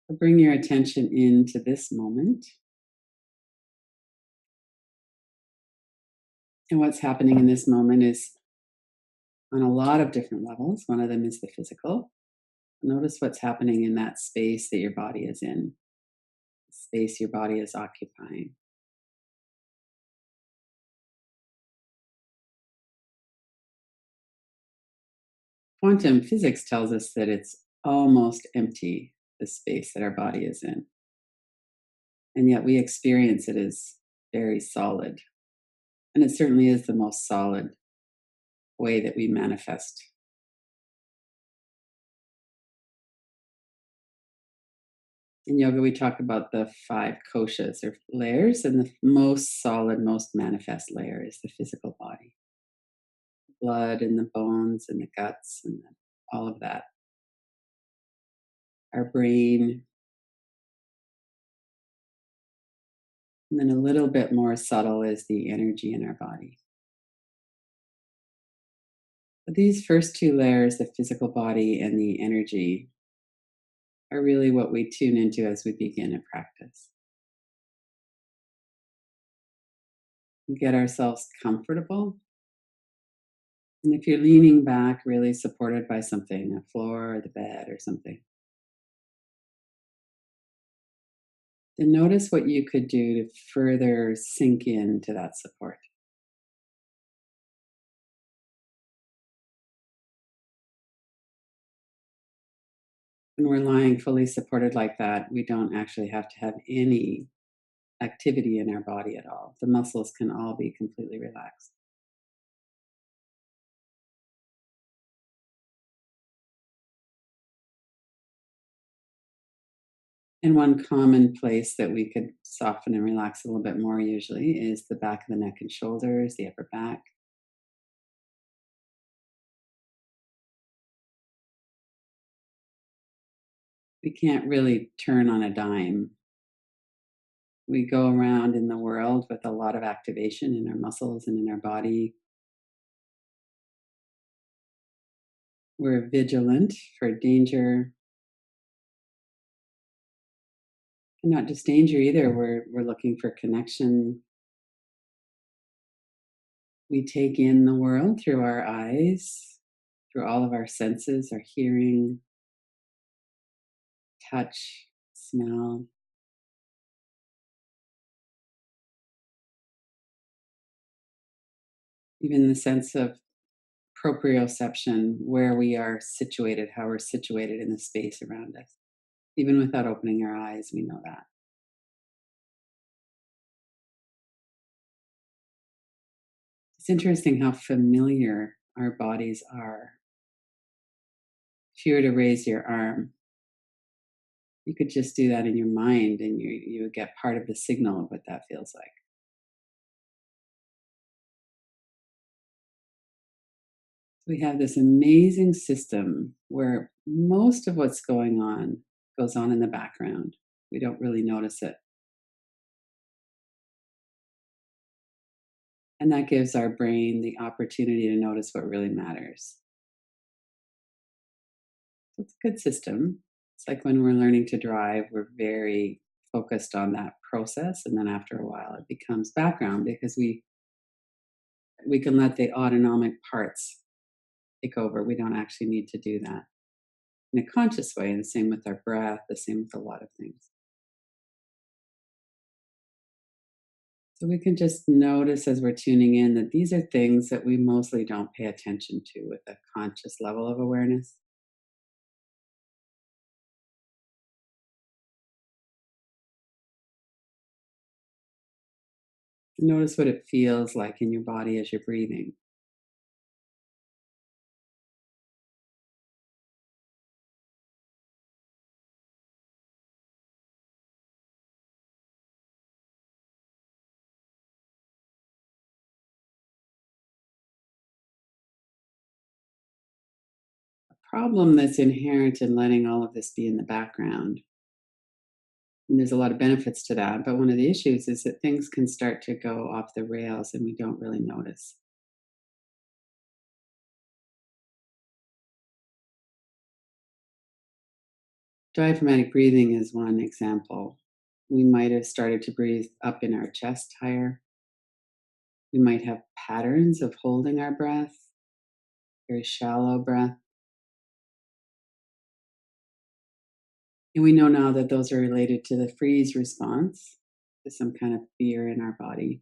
Bring your attention into this moment. And what's happening in this moment is on a lot of different levels. One of them is the physical. Notice what's happening in that space that your body is in, the space your body is occupying. Quantum physics tells us that it's almost empty, the space that our body is in. And yet we experience it as very solid. And it certainly is the most solid way that we manifest. In yoga, we talk about the 5 koshas or layers, and the most solid, most manifest layer is the physical body. Blood and the bones and the guts and all of that. Our brain. And then a little bit more subtle is the energy in our body. But these first 2 layers, the physical body and the energy, are really what we tune into as we begin a practice. We get ourselves comfortable. And if you're leaning back, really supported by something, a floor or the bed or something, then notice what you could do to further sink into that support. When we're lying fully supported like that, we don't actually have to have any activity in our body at all. The muscles can all be completely relaxed. And one common place that we could soften and relax a little bit more usually is the back of the neck and shoulders, the upper back. We can't really turn on a dime. We go around in the world with a lot of activation in our muscles and in our body. We're vigilant for danger. And not just danger either, we're looking for connection. We take in the world through our eyes, through all of our senses, our hearing, touch, smell. Even the sense of proprioception, where we are situated, how we're situated in the space around us. Even without opening our eyes, we know that. It's interesting how familiar our bodies are. If you were to raise your arm, you could just do that in your mind and you would get part of the signal of what that feels like. We have this amazing system where most of what's going on goes on in the background. We don't really notice it. And that gives our brain the opportunity to notice what really matters. So it's a good system. It's like when we're learning to drive, we're very focused on that process. And then after a while, it becomes background because we can let the autonomic parts take over. We don't actually need to do that in a conscious way. And the same with our breath, the same with a lot of things. So we can just notice as we're tuning in that these are things that we mostly don't pay attention to with a conscious level of awareness. Notice what it feels like in your body as you're breathing. Problem that's inherent in letting all of this be in the background. And there's a lot of benefits to that. But one of the issues is that things can start to go off the rails and we don't really notice. Diaphragmatic breathing is one example. We might have started to breathe up in our chest higher. We might have patterns of holding our breath, very shallow breath. And we know now that those are related to the freeze response, to some kind of fear in our body.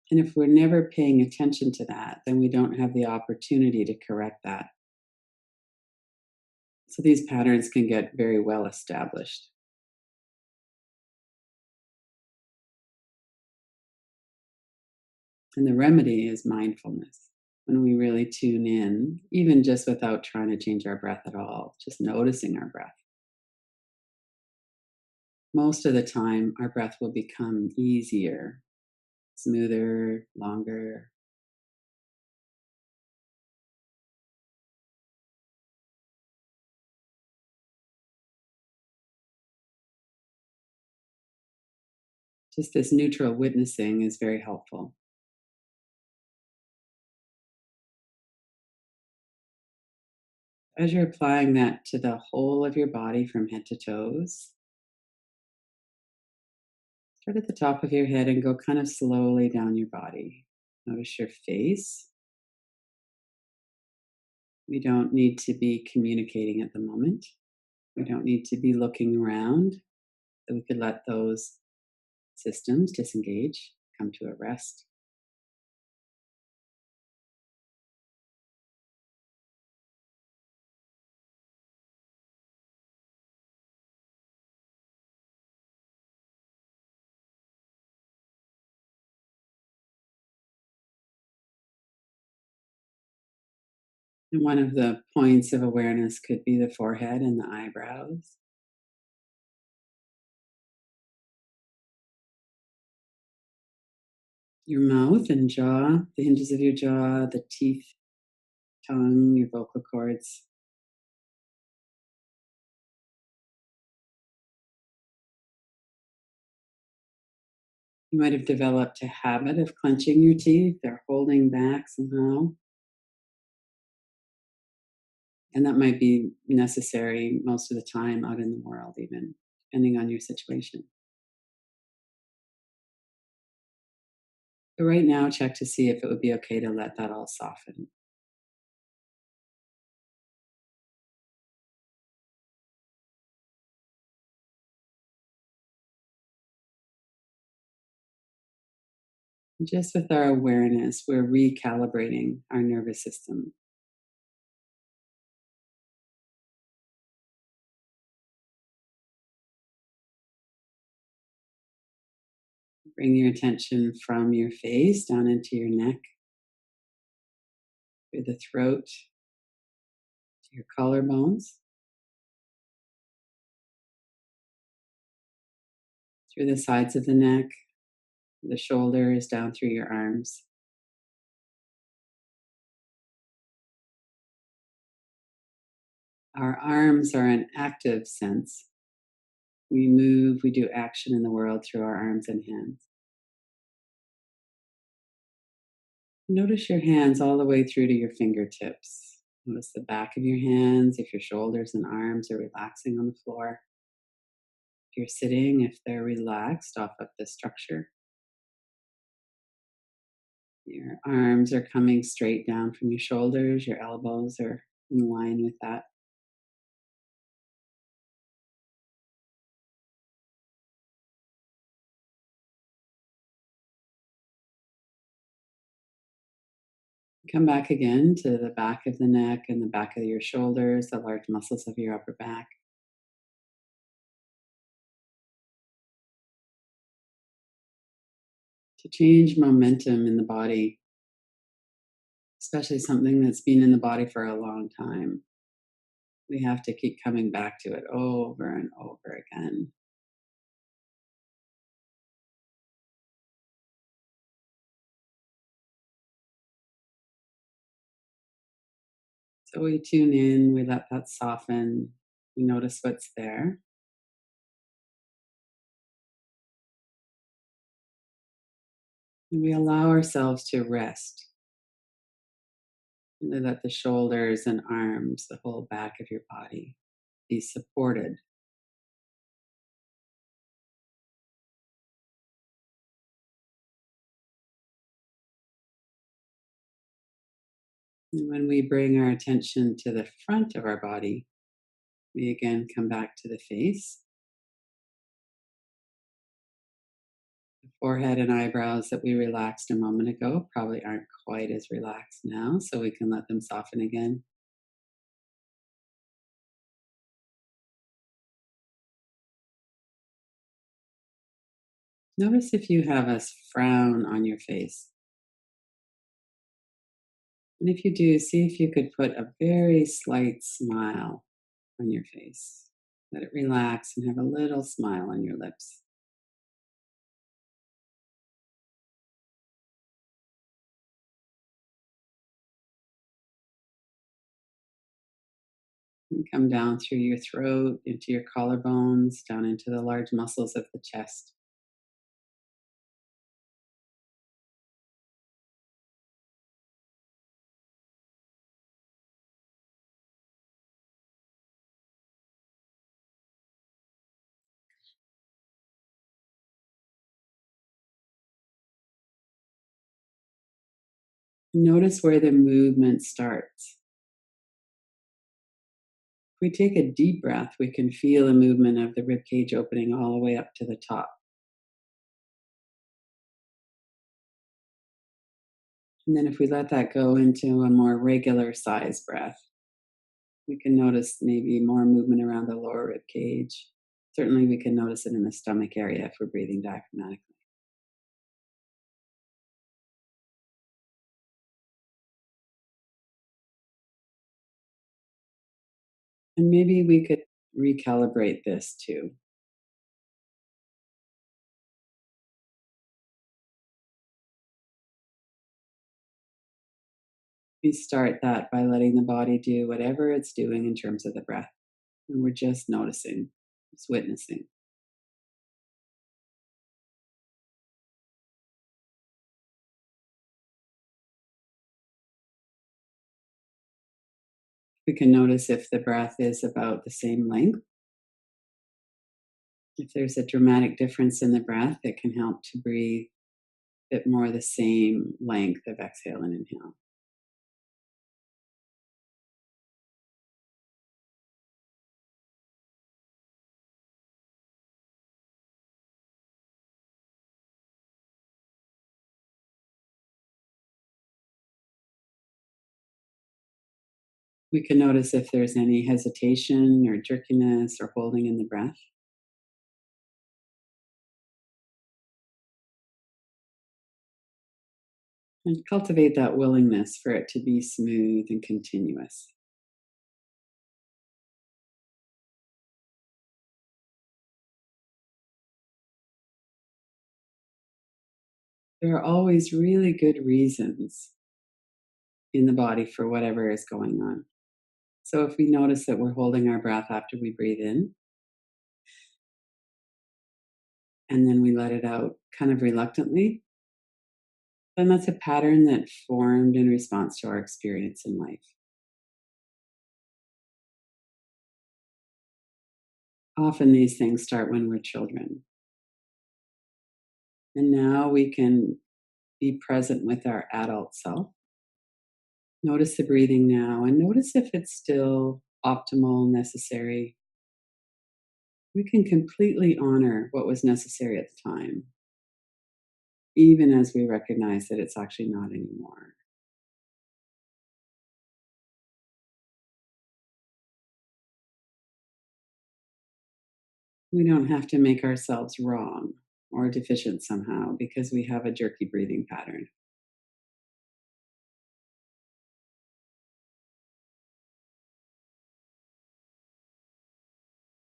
And if we're never paying attention to that, then we don't have the opportunity to correct that. So these patterns can get very well established. And the remedy is mindfulness. When we really tune in, even just without trying to change our breath at all, just noticing our breath. Most of the time, our breath will become easier, smoother, longer. Just this neutral witnessing is very helpful. As you're applying that to the whole of your body from head to toes, start at the top of your head and go kind of slowly down your body. Notice your face. We don't need to be communicating at the moment. We don't need to be looking around. So we could let those systems disengage, come to a rest. And one of the points of awareness could be the forehead and the eyebrows. Your mouth and jaw, the hinges of your jaw, the teeth, tongue, your vocal cords. You might have developed a habit of clenching your teeth or holding back somehow. And that might be necessary most of the time out in the world, even depending on your situation. But right now, check to see if it would be okay to let that all soften. Just with our awareness, we're recalibrating our nervous system. Bring your attention from your face down into your neck, through the throat, to your collarbones, through the sides of the neck, the shoulders, down through your arms. Our arms are an active sense. We move, we do action in the world through our arms and hands. Notice your hands all the way through to your fingertips. Notice the back of your hands, if your shoulders and arms are relaxing on the floor. If you're sitting, if they're relaxed off of the structure. Your arms are coming straight down from your shoulders, your elbows are in line with that. Come back again to the back of the neck and the back of your shoulders, the large muscles of your upper back. To change momentum in the body, especially something that's been in the body for a long time, we have to keep coming back to it over and over again. So we tune in, we let that soften, we notice what's there. And we allow ourselves to rest. Really let the shoulders and arms, the whole back of your body be supported. And when we bring our attention to the front of our body, we again come back to the face, the forehead and eyebrows that we relaxed a moment ago probably aren't quite as relaxed now, so we can let them soften again. Notice if you have a frown on your face. And if you do, see if you could put a very slight smile on your face. Let it relax and have a little smile on your lips. And come down through your throat, into your collarbones, down into the large muscles of the chest. Notice where the movement starts. If we take a deep breath, we can feel a movement of the rib cage opening all the way up to the top. And then if we let that go into a more regular size breath, we can notice maybe more movement around the lower rib cage. Certainly, we can notice it in the stomach area if we're breathing diaphragmatically. And maybe we could recalibrate this too. We start that by letting the body do whatever it's doing in terms of the breath. And we're just noticing, just witnessing. We can notice if the breath is about the same length. If there's a dramatic difference in the breath, it can help to breathe a bit more the same length of exhale and inhale. We can notice if there's any hesitation or jerkiness or holding in the breath. And cultivate that willingness for it to be smooth and continuous. There are always really good reasons in the body for whatever is going on. So if we notice that we're holding our breath after we breathe in, and then we let it out kind of reluctantly, then that's a pattern that formed in response to our experience in life. Often these things start when we're children. And now we can be present with our adult self. Notice the breathing now and notice if it's still optimal, necessary. We can completely honor what was necessary at the time, even as we recognize that it's actually not anymore. We don't have to make ourselves wrong or deficient somehow because we have a jerky breathing pattern.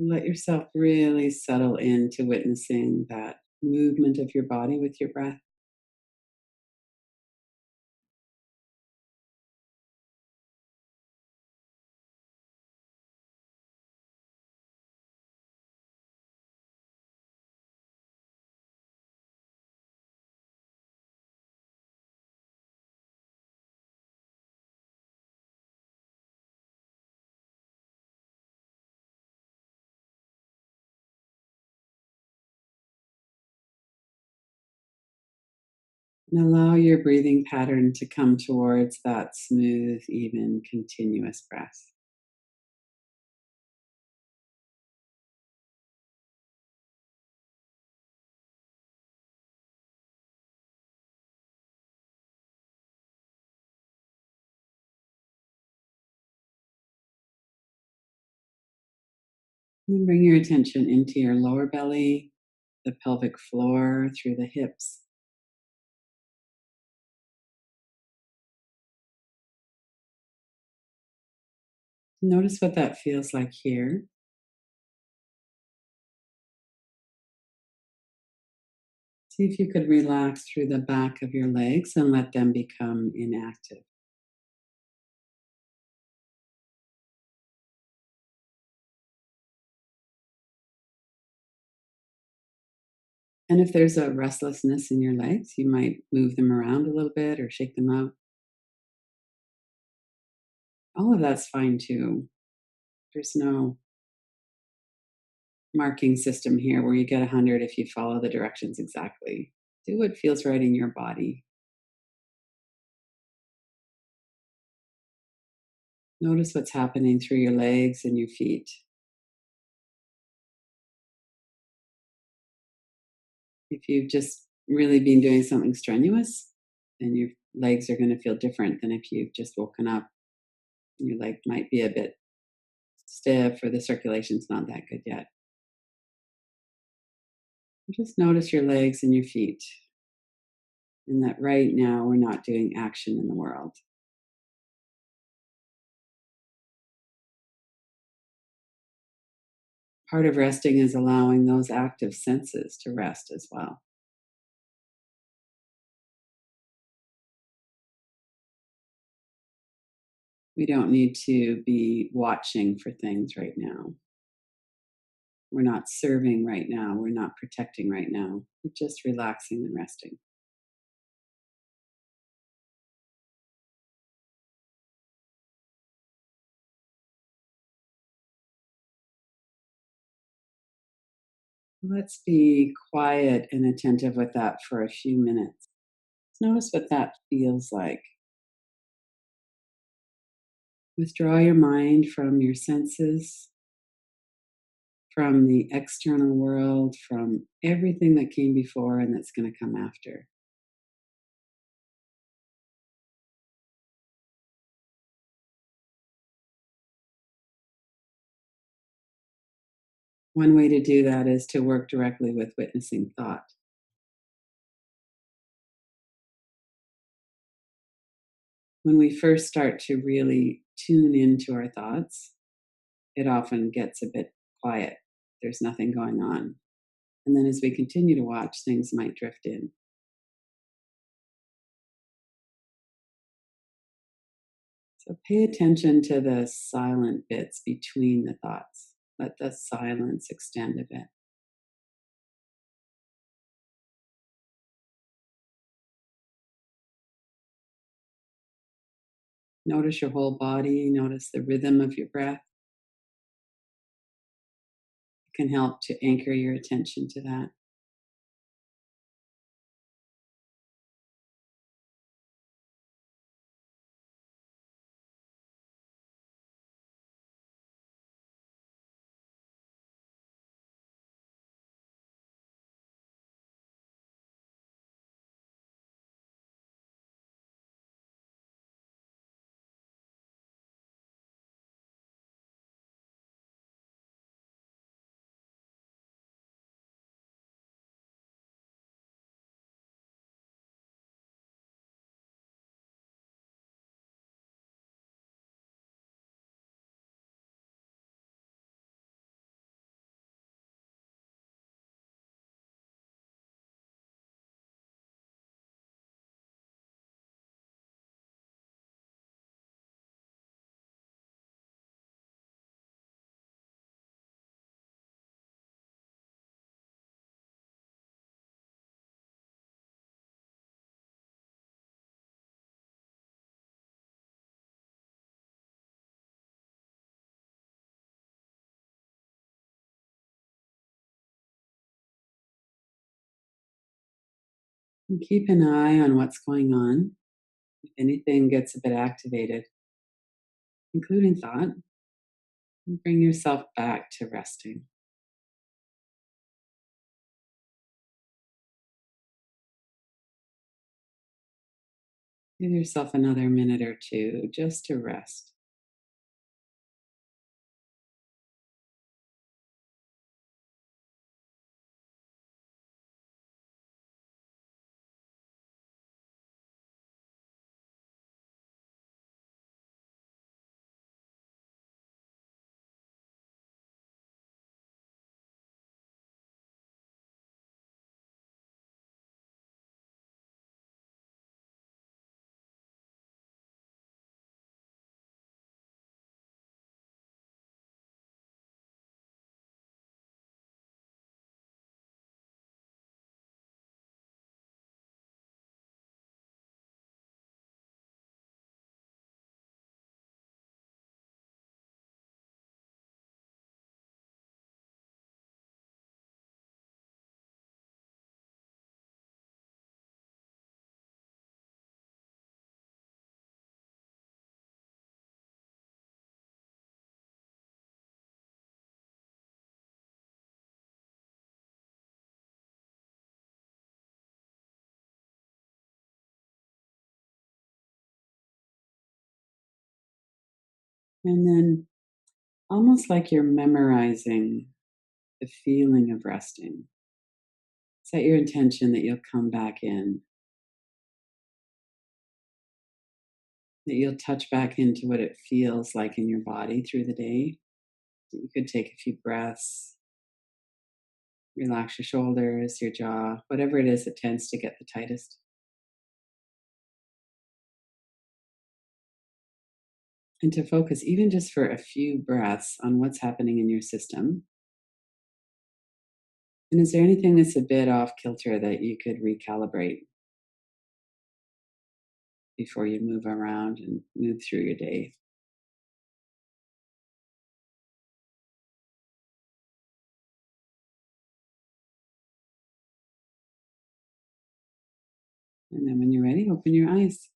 Let yourself really settle into witnessing that movement of your body with your breath. And allow your breathing pattern to come towards that smooth, even, continuous breath. And bring your attention into your lower belly, the pelvic floor, through the hips. Notice what that feels like here. See if you could relax through the back of your legs and let them become inactive. And if there's a restlessness in your legs, you might move them around a little bit or shake them out. All of that's fine too. There's no marking system here where you get 100 if you follow the directions exactly. Do what feels right in your body. Notice what's happening through your legs and your feet. If you've just really been doing something strenuous, then your legs are going to feel different than if you've just woken up. Your leg might be a bit stiff or the circulation's not that good yet. Just notice your legs and your feet, and that right now we're not doing action in the world. Part of resting is allowing those active senses to rest as well. We don't need to be watching for things right now. We're not serving right now. We're not protecting right now. We're just relaxing and resting. Let's be quiet and attentive with that for a few minutes. Notice what that feels like. Withdraw your mind from your senses, from the external world, from everything that came before and that's going to come after. One way to do that is to work directly with witnessing thought. When we first start to really tune into our thoughts, it often gets a bit quiet. There's nothing going on. And then as we continue to watch, things might drift in. So pay attention to the silent bits between the thoughts. Let the silence extend a bit. Notice your whole body, notice the rhythm of your breath. It can help to anchor your attention to that. And keep an eye on what's going on. If anything gets a bit activated, including thought, bring yourself back to resting. Give yourself another minute or two just to rest. And then, almost like you're memorizing the feeling of resting, set your intention that you'll come back in, that you'll touch back into what it feels like in your body through the day. You could take a few breaths, relax your shoulders, your jaw, whatever it is that tends to get the tightest. And to focus, even just for a few breaths, on what's happening in your system. And is there anything that's a bit off kilter that you could recalibrate before you move around and move through your day? And then when you're ready, open your eyes.